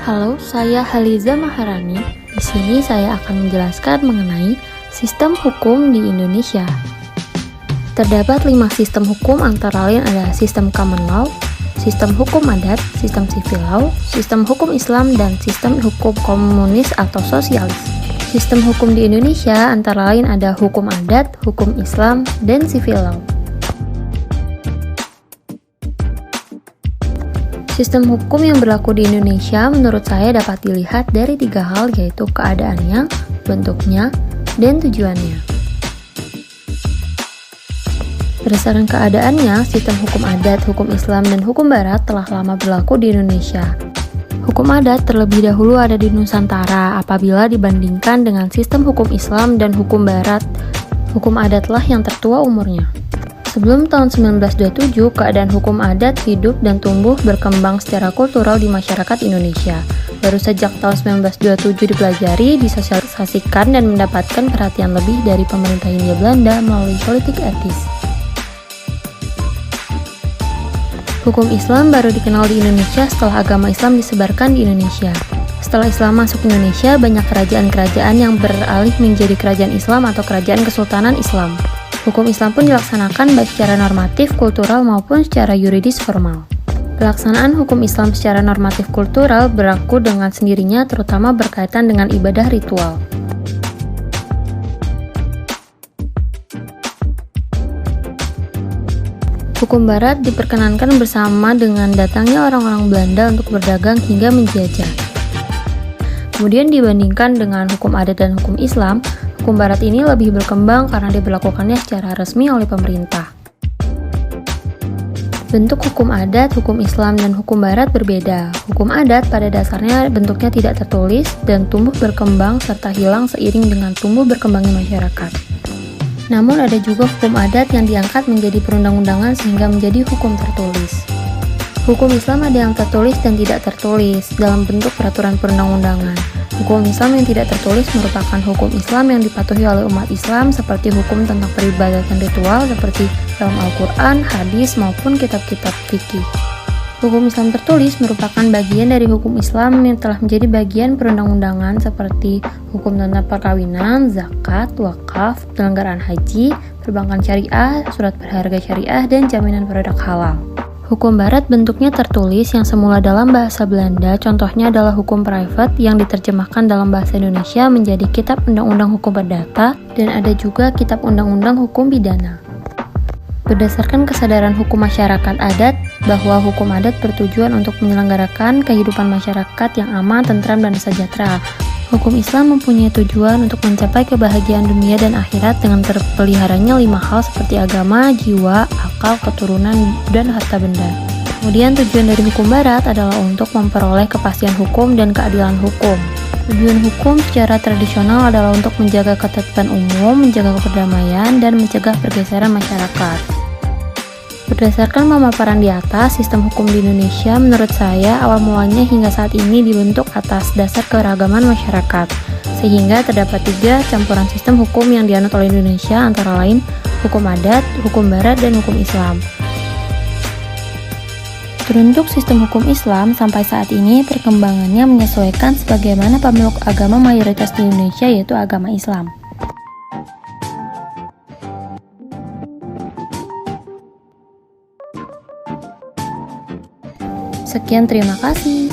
Halo, saya Haliza Maharani. Di sini saya akan menjelaskan mengenai sistem hukum di Indonesia. Terdapat 5 sistem hukum, antara lain adalah sistem common law, sistem hukum adat, sistem civil law, sistem hukum Islam, dan sistem hukum komunis atau sosialis. Sistem hukum di Indonesia antara lain ada hukum adat, hukum Islam, dan civil law. Sistem hukum yang berlaku di Indonesia menurut saya dapat dilihat dari 3 hal, yaitu keadaannya, bentuknya, dan tujuannya. Berdasarkan keadaannya, sistem hukum adat, hukum Islam, dan hukum Barat telah lama berlaku di Indonesia. Hukum adat terlebih dahulu ada di Nusantara apabila dibandingkan dengan sistem hukum Islam dan hukum Barat. Hukum adatlah yang tertua umurnya. Sebelum tahun 1927, keadaan hukum adat hidup dan tumbuh berkembang secara kultural di masyarakat Indonesia. Baru sejak tahun 1927 dipelajari, disosialisasikan, dan mendapatkan perhatian lebih dari pemerintah Hindia Belanda melalui politik etis. Hukum Islam baru dikenal di Indonesia setelah agama Islam disebarkan di Indonesia. Setelah Islam masuk Indonesia, banyak kerajaan-kerajaan yang beralih menjadi kerajaan Islam atau kerajaan kesultanan Islam. Hukum Islam pun dilaksanakan baik secara normatif, kultural, maupun secara yuridis formal. Pelaksanaan hukum Islam secara normatif kultural berlaku dengan sendirinya, terutama berkaitan dengan ibadah ritual. Hukum Barat diperkenankan bersama dengan datangnya orang-orang Belanda untuk berdagang hingga menjajah. Kemudian dibandingkan dengan hukum adat dan hukum Islam, hukum Barat ini lebih berkembang karena diberlakukannya secara resmi oleh pemerintah. Bentuk hukum adat, hukum Islam, dan hukum Barat berbeda. Hukum adat pada dasarnya bentuknya tidak tertulis dan tumbuh berkembang serta hilang seiring dengan tumbuh berkembangnya masyarakat. Namun ada juga hukum adat yang diangkat menjadi perundang-undangan sehingga menjadi hukum tertulis. Hukum Islam ada yang tertulis dan tidak tertulis dalam bentuk peraturan perundang-undangan. Hukum Islam yang tidak tertulis merupakan hukum Islam yang dipatuhi oleh umat Islam seperti hukum tentang peribadatan ritual seperti dalam Al-Quran, hadis, maupun kitab-kitab fikih. Hukum Islam tertulis merupakan bagian dari hukum Islam yang telah menjadi bagian perundang-undangan seperti hukum tentang perkawinan, zakat, wakaf, penyelenggaraan haji, perbankan syariah, surat berharga syariah, dan jaminan produk halal. Hukum Barat bentuknya tertulis yang semula dalam bahasa Belanda, contohnya adalah hukum private yang diterjemahkan dalam bahasa Indonesia menjadi Kitab Undang-Undang Hukum Perdata, dan ada juga Kitab Undang-Undang Hukum Pidana. Berdasarkan kesadaran hukum masyarakat adat, bahwa hukum adat bertujuan untuk menyelenggarakan kehidupan masyarakat yang aman, tentram, dan sejahtera. Hukum Islam mempunyai tujuan untuk mencapai kebahagiaan dunia dan akhirat dengan terpeliharanya 5 hal seperti agama, jiwa, akal, keturunan, dan harta benda. Kemudian tujuan dari hukum Barat adalah untuk memperoleh kepastian hukum dan keadilan hukum. Tujuan hukum secara tradisional adalah untuk menjaga ketertiban umum, menjaga perdamaian, dan mencegah pergeseran masyarakat. Berdasarkan pemaparan di atas, sistem hukum di Indonesia menurut saya awal mulanya hingga saat ini dibentuk atas dasar keragaman masyarakat, sehingga terdapat 3 campuran sistem hukum yang dianut oleh Indonesia, antara lain hukum adat, hukum Barat, dan hukum Islam. Teruntuk sistem hukum Islam, sampai saat ini perkembangannya menyesuaikan sebagaimana pemeluk agama mayoritas di Indonesia, yaitu agama Islam. Sekian, terima kasih.